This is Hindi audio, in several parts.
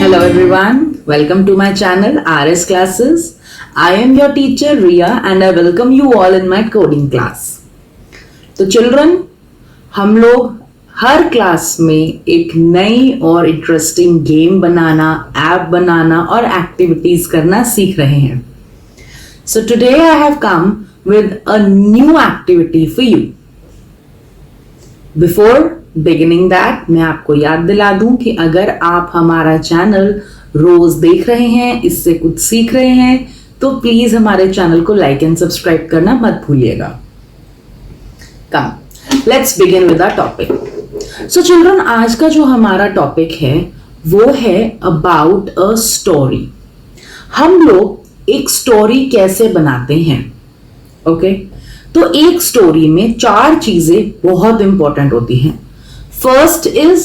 Hello everyone, welcome to my channel RS Classes. I am your teacher Ria and I welcome you all in my coding class. तो चिल्ड्रन, हम लोग हर क्लास में एक नई और इंटरेस्टिंग गेम बनाना, ऐप बनाना और एक्टिविटीज करना सीख रहे हैं. So today I have come with a new activity for you. Before beginning that, मैं आपको याद दिला दूं कि अगर आप हमारा चैनल रोज देख रहे हैं, इससे कुछ सीख रहे हैं, तो प्लीज हमारे चैनल को लाइक एंड सब्सक्राइब करना मत भूलिएगा. Come, let's begin with our topic. So children, आज का जो हमारा टॉपिक है वो है अबाउट अ स्टोरी. हम लोग एक स्टोरी कैसे बनाते हैं. ओके, तो एक स्टोरी में 4 चीजें बहुत इंपॉर्टेंट होती हैं. First is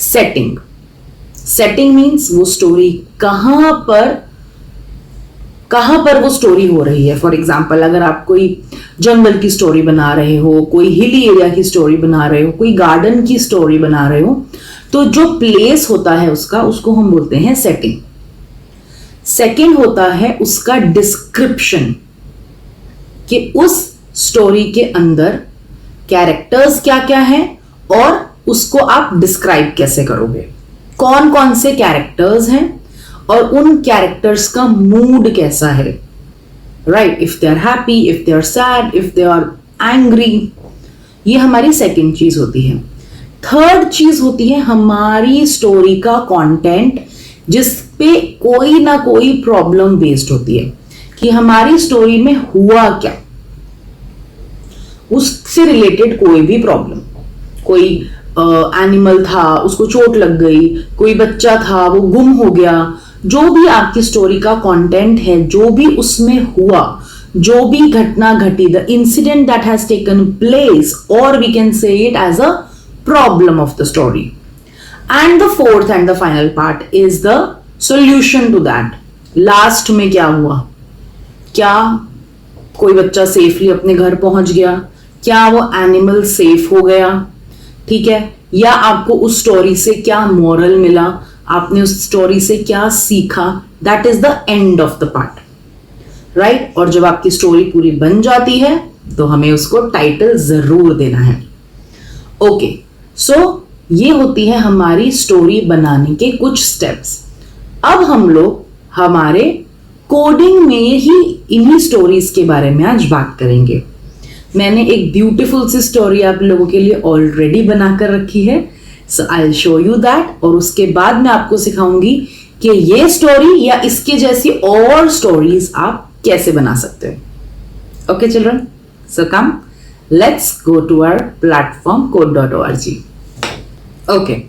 setting. Setting means वो स्टोरी कहां पर वो स्टोरी हो रही है. फॉर एग्जाम्पल, अगर आप कोई जंगल की स्टोरी बना रहे हो, कोई हिली एरिया की स्टोरी बना रहे हो, कोई गार्डन की स्टोरी बना रहे हो, तो जो प्लेस होता है उसको हम बोलते हैं सेटिंग. सेकंड होता है उसका डिस्क्रिप्शन, कि उस स्टोरी के अंदर कैरेक्टर्स क्या क्या हैं और उसको आप डिस्क्राइब कैसे करोगे. कौन कौन से कैरेक्टर्स हैं और उन कैरेक्टर्स का मूड कैसा है. Right, if they are happy, if they are sad, if they are angry. ये हमारी सेकंड चीज होती है. थर्ड चीज होती है हमारी स्टोरी का कंटेंट, जिस पे कोई ना कोई प्रॉब्लम बेस्ड होती है, कि हमारी स्टोरी में हुआ क्या, उससे रिलेटेड कोई भी प्रॉब्लम. कोई एनिमल था, उसको चोट लग गई, कोई बच्चा था वो गुम हो गया. जो भी आपकी स्टोरी का कंटेंट है, जो भी उसमें हुआ, जो भी घटना घटी, the incident that has taken place, और we can say it as a problem of the story. And the fourth and the final part is the solution to that. Last में क्या हुआ, क्या कोई बच्चा सेफली अपने घर पहुंच गया, क्या वो एनिमल सेफ हो गया, ठीक है, या आपको उस स्टोरी से क्या मोरल मिला, आपने उस स्टोरी से क्या सीखा. That is the end of the part. Right, और जब आपकी स्टोरी पूरी बन जाती है तो हमें उसको टाइटल जरूर देना है. ओके, सो ये होती है हमारी स्टोरी बनाने के कुछ स्टेप्स. अब हम लोग हमारे कोडिंग में ही इन्हीं स्टोरीज के बारे में आज बात करेंगे. मैंने एक ब्यूटीफुल सी स्टोरी आप लोगों के लिए ऑलरेडी बनाकर रखी है. So I will show you that, और उसके बाद मैं आपको सिखाऊंगी कि ये स्टोरी या इसके जैसी और स्टोरीज आप कैसे बना सकते हो. Okay children, so come let's go to our platform code.org. Okay,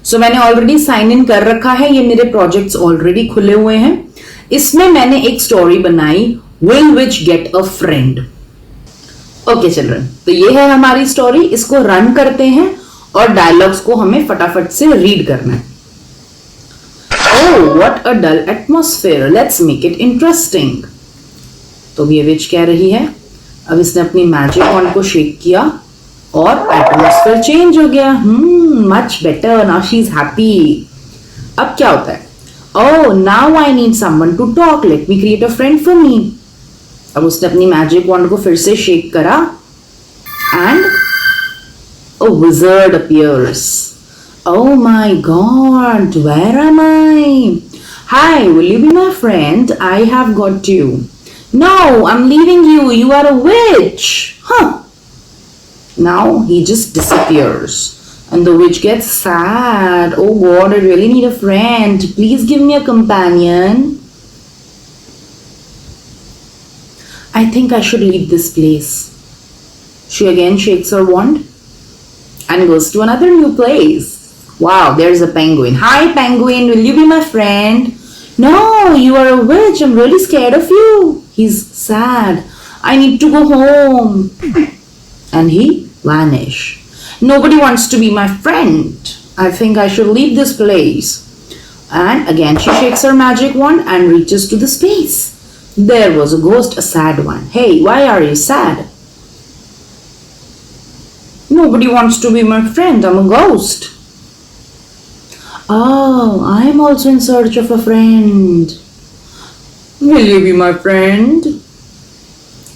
so मैंने ऑलरेडी साइन इन कर रखा है. ये मेरे प्रोजेक्ट्स ऑलरेडी खुले हुए हैं. इसमें मैंने एक स्टोरी बनाई, will which get a friend. Okay children, तो ये है हमारी स्टोरी. इसको रन करते हैं और डायलॉग्स को हमें फटाफट से रीड करना है. Oh what a dull atmosphere, let's make it interesting. तो ये विच कह रही है. अब इसने अपनी मैजिक वॉन्ड को शेक किया और एटमॉस्फेयर चेंज हो गया. Much better, now she is happy. अब क्या होता है, oh now I need someone to talk, let me create a friend for me. अब उसने अपनी मैजिक वॉन्ड को फिर से शेक करा and a wizard appears. Oh my god, where am I? Hi, will you be my friend? I have got you. No, I'm leaving you. You are a witch. Huh. Now he just disappears. And the witch gets sad. Oh god, I really need a friend. Please give me a companion. I think I should leave this place. She again shakes her wand and goes to another new place. Wow, there's a penguin. Hi penguin, will you be my friend? No, you are a witch. I'm really scared of you. He's sad. I need to go home. And he vanished. Nobody wants to be my friend. I think I should leave this place. And again she shakes her magic wand and reaches to the space. There was a ghost, a sad one. Hey, why are you sad? Nobody wants to be my friend. I'm a ghost. Oh, I'm also in search of a friend. Will you be my friend?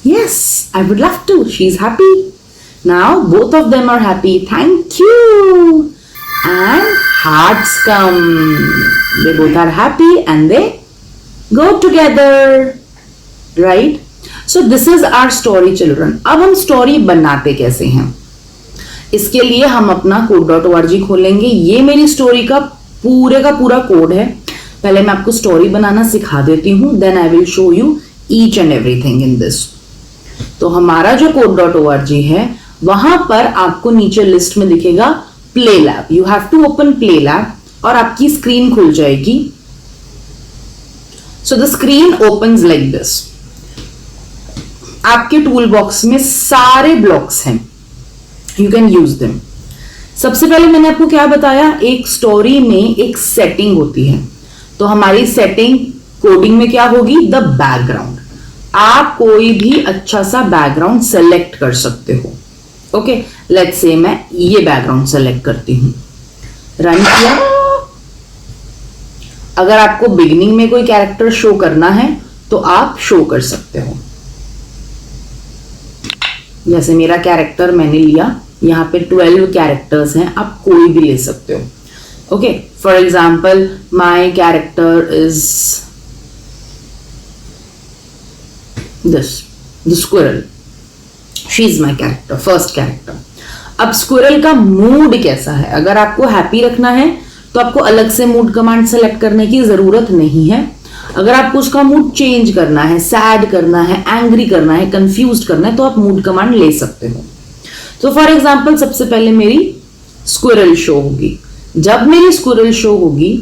Yes, I would love to. She's happy. Now both of them are happy. Thank you. And hearts come. They both are happy and they go together. Right? So this is our story, children. अब हम story बनाते कैसे हैं? इसके लिए हम अपना code.org खोलेंगे. ये मेरी story का पूरा कोड है. पहले मैं आपको स्टोरी बनाना सिखा देती हूँ, then I will show you each and everything in this. तो हमारा जो code.org है वहां पर आपको नीचे लिस्ट में दिखेगा play lab. You have to open play lab और आपकी स्क्रीन खुल जाएगी. So the screen opens like this. आपके टूल बॉक्स में सारे ब्लॉक्स हैं, यू कैन यूज देम. सबसे पहले मैंने आपको क्या बताया, एक स्टोरी में एक सेटिंग होती है. तो हमारी सेटिंग कोडिंग में क्या होगी, द बैकग्राउंड. आप कोई भी अच्छा सा बैकग्राउंड सेलेक्ट कर सकते हो. ओके, लेट्स से मैं ये बैकग्राउंड सेलेक्ट करती हूं. रन किया. अगर आपको बिगिनिंग में कोई कैरेक्टर शो करना है तो आप शो कर सकते हो. जैसे मेरा कैरेक्टर मैंने लिया, यहाँ पे 12 कैरेक्टर्स हैं, आप कोई भी ले सकते हो. Okay, for example my character is this, the squirrel. She is my character, first character. अब स्क्विरल का मूड कैसा है, अगर आपको हैप्पी रखना है तो आपको अलग से मूड कमांड सेलेक्ट करने की जरूरत नहीं है. अगर आपको उसका मूड चेंज करना है, सैड करना है, एंग्री करना है, कंफ्यूज करना है, तो आप मूड कमांड ले सकते हो. तो फॉर एग्जाम्पल सबसे पहले मेरी स्क्विरल शो होगी. जब मेरी स्क्विरल शो होगी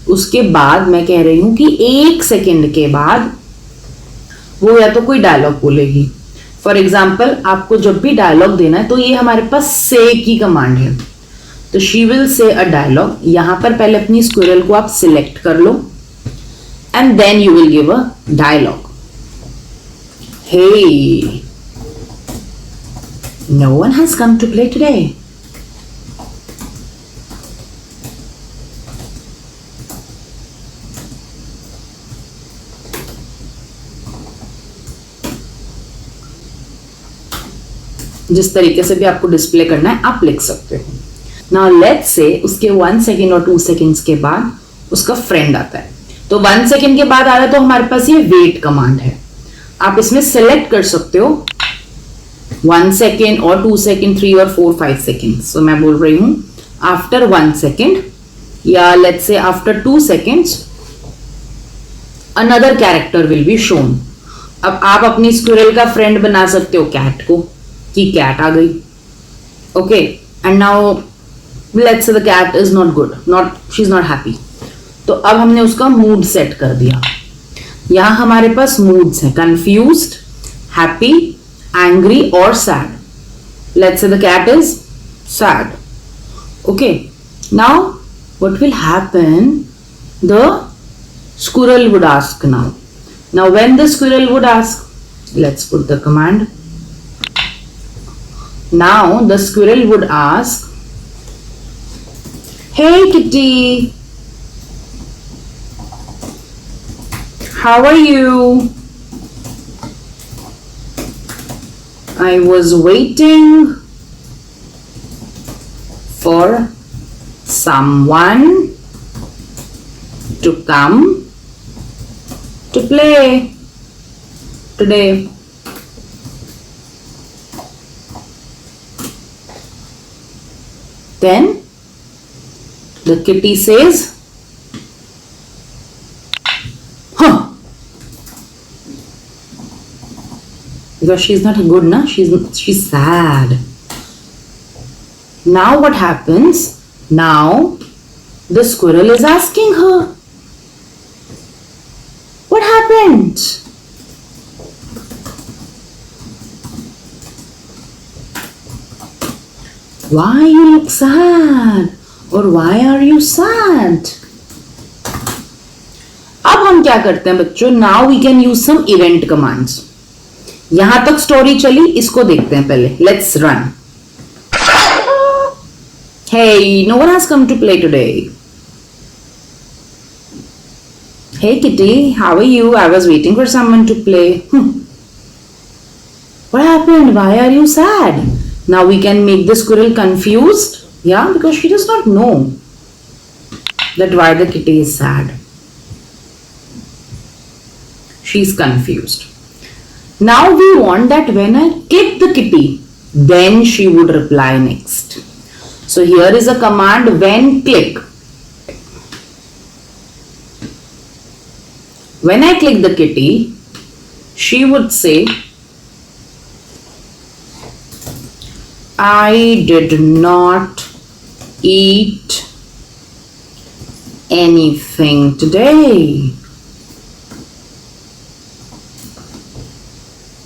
उसके बाद मैं कह रही हूं कि 1 सेकेंड के बाद वो या तो कोई डायलॉग बोलेगी. फॉर एग्जाम्पल आपको जब भी डायलॉग देना है तो ये हमारे पास से की कमांड है. तो she will say a dialogue. यहां पर पहले अपनी स्क्विरल को आप सिलेक्ट कर लो and then you will give a dialogue. Hey, no one has come to play today. जिस तरीके से भी आपको डिस्प्ले करना है आप लिख सकते हो. नाउ लेट्स से उसके 1 सेकेंड और 2 सेकेंड्स के बाद उसका फ्रेंड आता है. तो 1 सेकेंड के बाद आ रहा है तो हमारे पास ये वेट कमांड है. आप इसमें सेलेक्ट कर सकते हो 1 सेकेंड और 2 सेकेंड, 3 और 4, 5 सेकेंड. सो मैं बोल रही हूं आफ्टर 1 सेकेंड या let's say after 2 seconds another character will be shown. अब आप अपनी स्क्विरल का फ्रेंड बना सकते हो कैट को, कि कैट आ गई. Okay, and now let's say the cat is not good, she is not happy. तो अब हमने उसका मूड सेट कर दिया. यहां हमारे पास मूड्स हैं, confused, happy, angry or sad. Let's say the cat is sad. Okay, now what will happen, the squirrel would ask now. Now when the squirrel would ask, let's put the command. Now the squirrel would ask, hey kitty, how are you? I was waiting for someone to come to play today. Then the kitty says, huh. Because she's not good, na? She's sad. Now what happens? Now the squirrel is asking her, what happened? Why you look sad? Or why are you sad? अब हम क्या करते हैं बच्चों? Now we can use some event commands. यहां तक स्टोरी चली, इसको देखते हैं पहले. Let's run. Hey, no one has come to play today. Hey kitty, how are you? I was waiting for someone to play. What happened? Why are you sad? Now we can make the squirrel confused. Yeah, because she does not know that why the kitty is sad. She's confused. Now we want that when I click the kitty, then she would reply next. So here is a command when click. When I click the kitty, she would say, I did not eat anything today.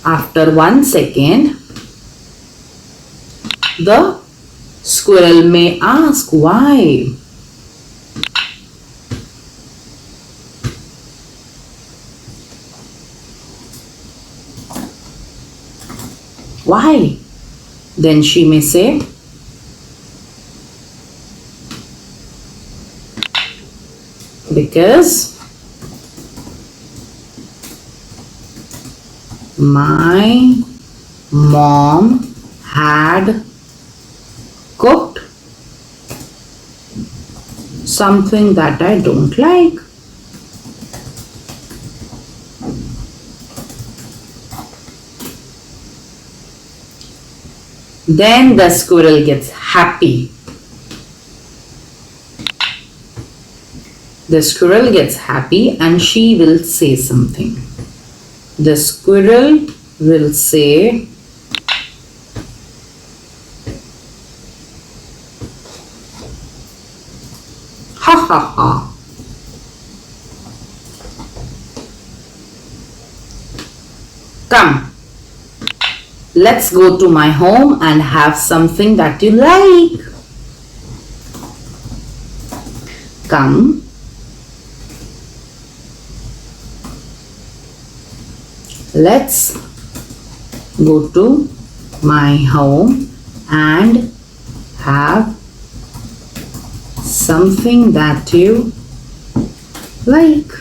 After 1 second, the squirrel may ask why. Why? Then she may say, because my mom had cooked something that I don't like. Then the squirrel gets happy. The squirrel gets happy and she will say something. The squirrel will say, ha ha ha. Come, let's go to my home and have something that you like. Come. Let's go to my home and have something that you like.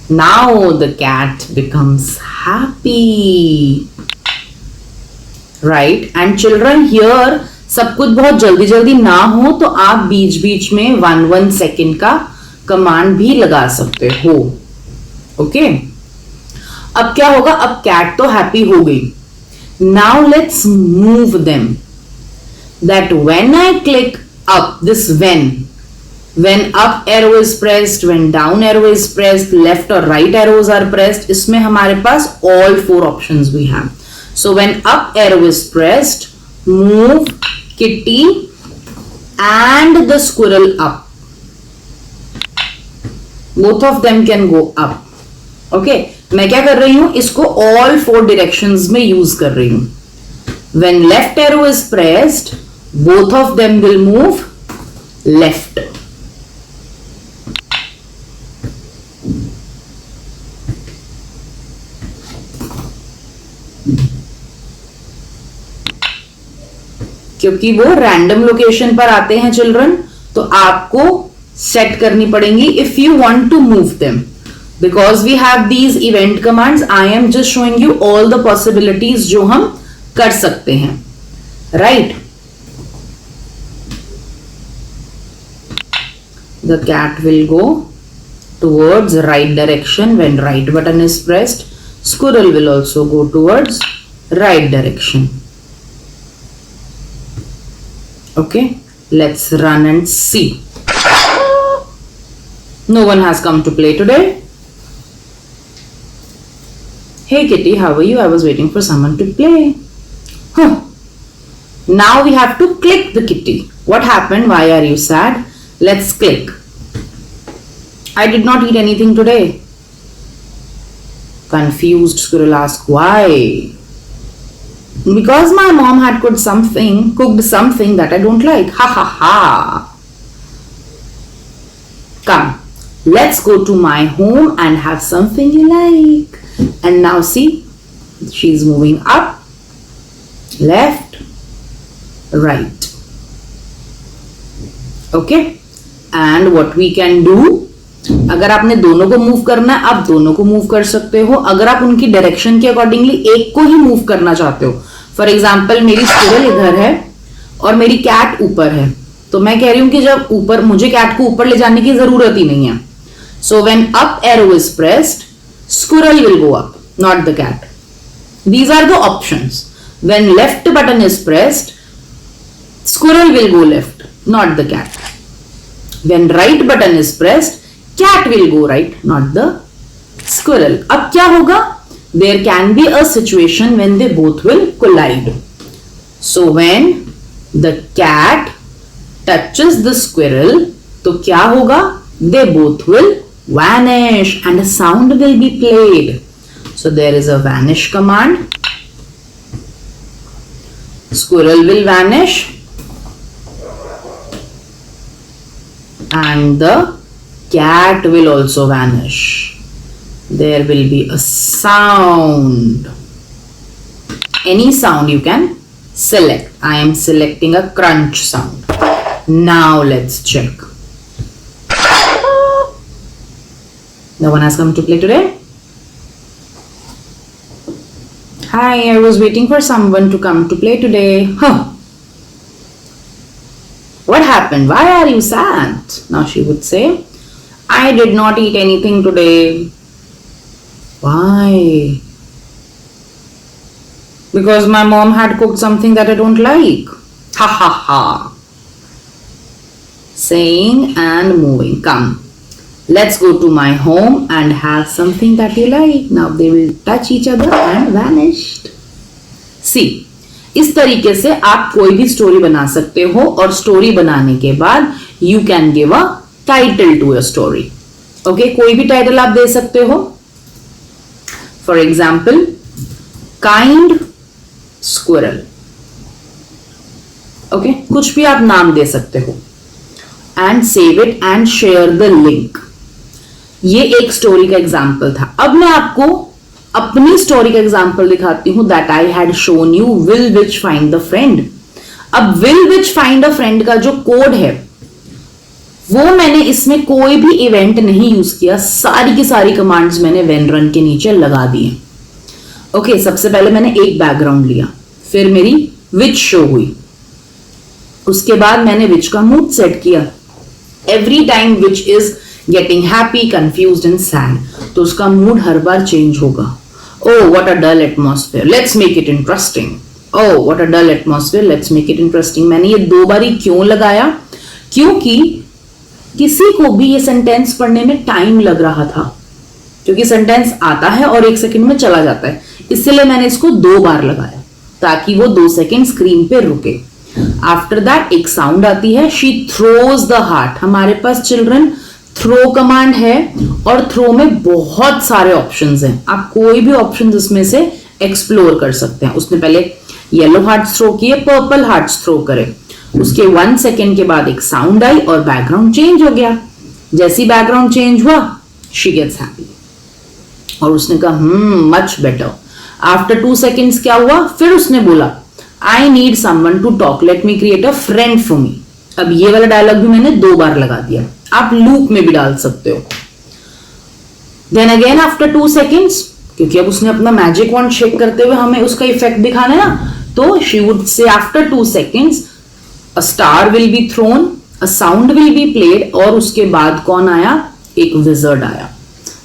Now the cat becomes happy. Right? And children, here सब कुछ बहुत जल्दी जल्दी ना हो तो आप बीच बीच में 1 सेकेंड का कमांड भी लगा सकते हो. ओके, अब क्या होगा? अब कैट तो हैप्पी हो गई. Now let's move them. That when I click up, this when up arrow is pressed, when down arrow is pressed, left or right arrows are pressed, इसमें हमारे पास all 4 options we have. So when up arrow is pressed, move kitty and the squirrel up. Both of them can go up. Okay, मैं क्या कर रही हूं? इसको all 4 directions में use कर रही हूं. When left arrow is pressed, both of them will move left. क्योंकि वो रैंडम लोकेशन पर आते हैं चिल्ड्रन, तो आपको सेट करनी पड़ेंगी if you want to move them. Because we have these event commands, I am just showing you all the possibilities जो हम कर सकते हैं. Right? The cat will go towards right direction when right button is pressed. Squirrel will also go towards right direction. Okay, let's run and see. No one has come to play today. Hey kitty, how are you? I was waiting for someone to play. Huh. Now we have to click the kitty. What happened? Why are you sad? Let's click. I did not eat anything today. Confused squirrel asked why. Because my mom had cooked something that I don't like. Ha ha ha. Come, let's go to my home and have something you like. And now see, she's moving up, left, right. Okay, and what we can do, अगर आपने दोनों को मूव करना है आप दोनों को मूव कर सकते हो. अगर आप उनकी डायरेक्शन के अकॉर्डिंगली एक को ही मूव करना चाहते हो, फॉर एग्जाम्पल मेरी स्क्विरल इधर है और मेरी कैट ऊपर है, तो मैं कह रही हूं कि जब ऊपर, मुझे कैट को ऊपर ले जाने की जरूरत ही नहीं है. So when up arrow is pressed, squirrel will go up, not the cat. These are the options. When left button is pressed, squirrel will go left, not the cat. When right button is pressed, cat will go right, not the squirrel. अब क्या होगा? There can be a situation when they both will collide. So when the cat touches the squirrel, तो क्या होगा? They both will vanish and a sound will be played. So there is a vanish command. Squirrel will vanish. And the cat will also vanish. There will be a sound. Any sound you can select. I am selecting a crunch sound. Now let's check. No one has come to play today? Hi, I was waiting for someone to come to play today. Huh. What happened? Why are you sad? Now she would say, I did not eat anything today. Why? Because my mom had cooked something that I don't like. Ha ha ha. Saying and moving. Come. Let's go to my home and have something that you like. Now they will touch each other and vanished. See. इस तरीके से आप कोई भी स्टोरी बना सकते हो और स्टोरी बनाने के बाद you can give a title to a story. Okay, कोई भी टाइटल आप दे सकते हो. For example, kind squirrel. Okay, कुछ भी आप नाम दे सकते हो. And save it and share the link. ये एक स्टोरी का एग्जाम्पल था. अब मैं आपको अपनी स्टोरी का एग्जाम्पल दिखाती हूं. That I had shown you will witch find the friend. अब will witch find the friend का जो कोड है वो मैंने इसमें कोई भी इवेंट नहीं यूज किया. सारी की सारी कमांड्स मैंने व्हेन रन के नीचे लगा दिए. ओके, सबसे पहले मैंने एक बैकग्राउंड लिया, फिर मेरी विच शो हुई, उसके बाद मैंने विच का मूड सेट किया. Every time which is getting happy, confused and sad, तो उसका मूड हर बार चेंज होगा. Oh, what a dull atmosphere. Let's make it interesting. Oh, what a dull atmosphere. Let's make it interesting. मैंने ये 2 बारी क्यों लगाया? क्योंकि किसी को भी ये सेंटेंस पढ़ने में टाइम लग रहा था, क्योंकि सेंटेंस आता है और 1 सेकंड में चला जाता है. इसलिए मैंने इसको 2 बार लगाया ताकि वो 2 सेकंड स्क्रीन पे रुके. आफ्टर दैट एक साउंड आती है, शी थ्रोज द हार्ट. हमारे पास चिल्ड्रन थ्रो कमांड है और थ्रो में बहुत सारे ऑप्शंस हैं. आप कोई भी ऑप्शन इसमें से एक्सप्लोर कर सकते हैं. उसने पहले येलो हार्ट्स थ्रो किए, पर्पल हार्ट्स थ्रो करे, उसके 1 सेकेंड के बाद एक साउंड आई और बैकग्राउंड चेंज हो गया. जैसी बैकग्राउंड चेंज हुआ, शी गेट्स हैप्पी और उसने कहा मच बेटर. आफ्टर 2 सेकेंड्स क्या हुआ? फिर उसने बोला I need someone to talk, let me create a friend for me. अब ये वाला डायलॉग भी मैंने 2 बार लगा दिया. आप लूप में भी डाल सकते हो. देन अगेन आफ्टर 2 सेकेंड्स, क्योंकि अब उसने अपना मैजिक वॉन्ड शेक करते हुए हमें उसका इफेक्ट दिखाना है ना, तो she would say after 2 seconds a star will be thrown, a sound will be played, और उसके बाद कौन आया? एक विजर्ड आया.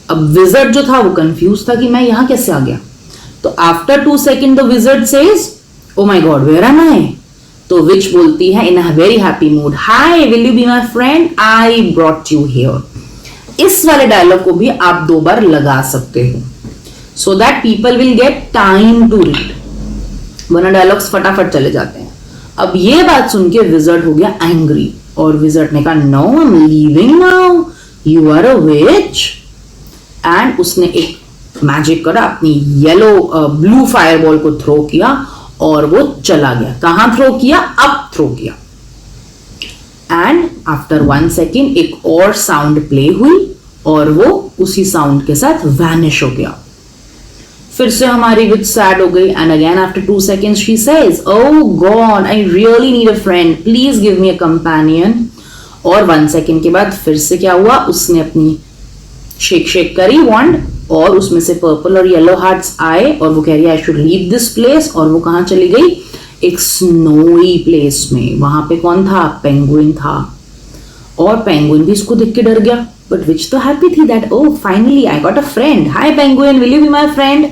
अब विजर्ड जो था वो कंफ्यूज था कि मैं यहां कैसे आ गया. तो after 2 second the wizard says oh my god where am I. तो विच बोलती है in a very happy mood, hi will you be my friend, I brought you here. इस वाले डायलॉग को भी आप 2 बार लगा सकते हो so that people will get time to read, वरना डायलॉग्स फटाफट चले जाते हैं. अब ये बात सुन के विजर्ड हो गया एंग्री और विजर्ड ने कहा no I am leaving now, you are a witch. And उसने एक मैजिक करा, अपनी येलो ब्लू फायरबॉल को थ्रो किया और वो चला गया. कहां थ्रो किया? अप थ्रो किया. एंड आफ्टर 1 सेकेंड एक और साउंड प्ले हुई और वो उसी साउंड के साथ वैनिश हो गया. फिर से हमारी विच सैड हो गई and again after 2 seconds she says oh God I really need a friend please give me a companion. और 1 second के बाद फिर से क्या हुआ, उसने अपनी शेक शेक करी वॉन्ड और उसमें से पर्पल और येलो हार्ट्स आए और वो कह रही है I should leave this place. और वो कहाँ चली गई, एक स्नोई प्लेस में। वहां पे कौन था, पेंगुइन था। और पेंगुइन भी इसको देख के डर गया, बट विच तो हैप्पी थी that oh finally I got a friend, hi penguin will you be my friend.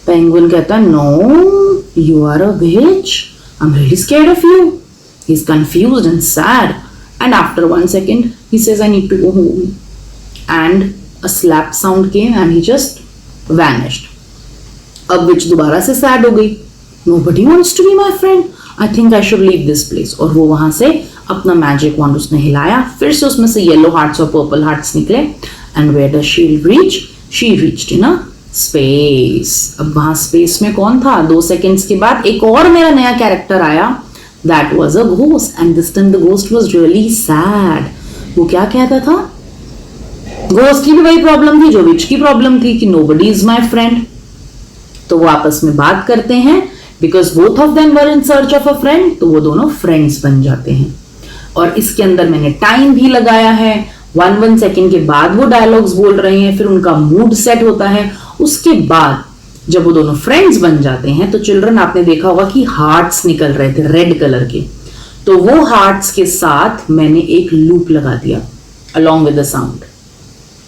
Penguin कहता no you are a witch, I am really scared of you. He is confused and sad and after 1 second he says I need to go home and a slap sound came and he just vanished. अब विच दोबारा से सैड हो गई, nobody wants to be my friend, I think I should leave this place। और वो वहां से अपना मैजिक वॉन्ड उसने हिलाया, फिर से उसमें से येलो हार्ट्स और पर्पल हार्ट्स निकले and where does she reach, she reached in a space. अब वहां स्पेस में कौन था, 2 seconds के बाद एक और मेरा नया कैरेक्टर आया, that was a ghost and this time the ghost was really sad. वो क्या कहता था, घोस्ट की भी वही प्रॉब्लम थी जो विच की प्रॉब्लम थी कि नोबडी इज माई फ्रेंड। तो वो आपस में बात करते हैं, because both of them were in search of a friend, तो वो दोनों फ्रेंड्स बन जाते हैं। और इसके अंदर मैंने टाइम भी लगाया है, 1 second के बाद वो डायलॉग्स बोल रहे हैं, फिर उनका मूड सेट होता है। उसके बाद जब वो दोनों फ्रेंड्स बन जाते हैं तो चिल्ड्रन आपने देखा होगा कि हार्ट्स निकल रहे थे रेड कलर के, तो वो हार्ट्स के साथ मैंने एक लूप लगा दिया अलॉन्ग विद द साउंड।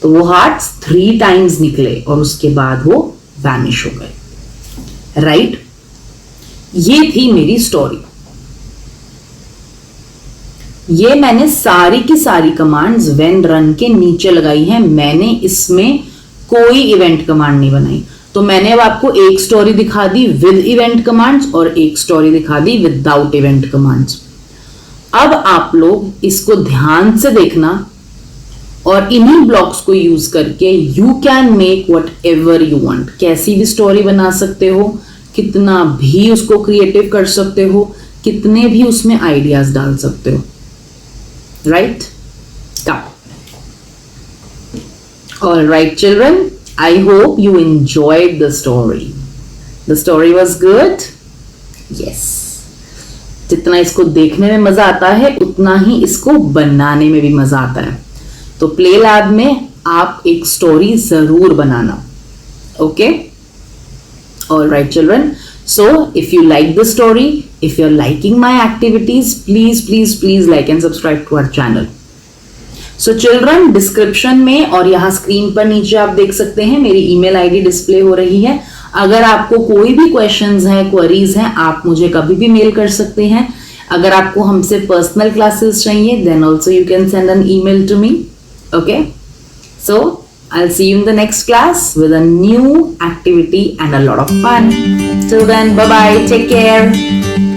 तो वो हार्ट्स 3 times निकले और उसके बाद वो वैनिश हो गए, राइट। ये थी मेरी स्टोरी। ये मैंने सारी की सारी कमांड्स व्हेन रन के नीचे लगाई हैं, मैंने इसमें कोई इवेंट कमांड नहीं बनाई। तो मैंने अब आपको एक स्टोरी दिखा दी विद इवेंट कमांड्स और एक स्टोरी दिखा दी विदाउट इवेंट कमांड्स। अब आप लोग इसको ध्यान से देखना और इन्हीं ब्लॉक्स को यूज करके you can make what ever you want. कैसी भी स्टोरी बना सकते हो, कितना भी उसको क्रिएटिव कर सकते हो, कितने भी उसमें आइडियाज डाल सकते हो, right. All right, children, I hope you enjoyed the story. The story was good? Yes. जितना इसको देखने में मजा आता है उतना ही इसको बनाने में भी मजा आता है। तो प्ले लैब में आप एक स्टोरी जरूर बनाना, okay. All right, children. So, if you like the story, if you're liking my activities, please like and subscribe to our channel. So children description में और यहाँ स्क्रीन पर नीचे आप देख सकते हैं मेरी ईमेल आईडी डिस्प्ले हो रही है। अगर आपको कोई भी क्वेश्चंस हैं, क्वेरीज हैं, आप मुझे कभी भी मेल कर सकते हैं। अगर आपको हमसे पर्सनल क्लासेस चाहिए then also you can send an email to me, okay. So I will see you in the next class with a new activity and a lot of fun. Till then bye bye, take care.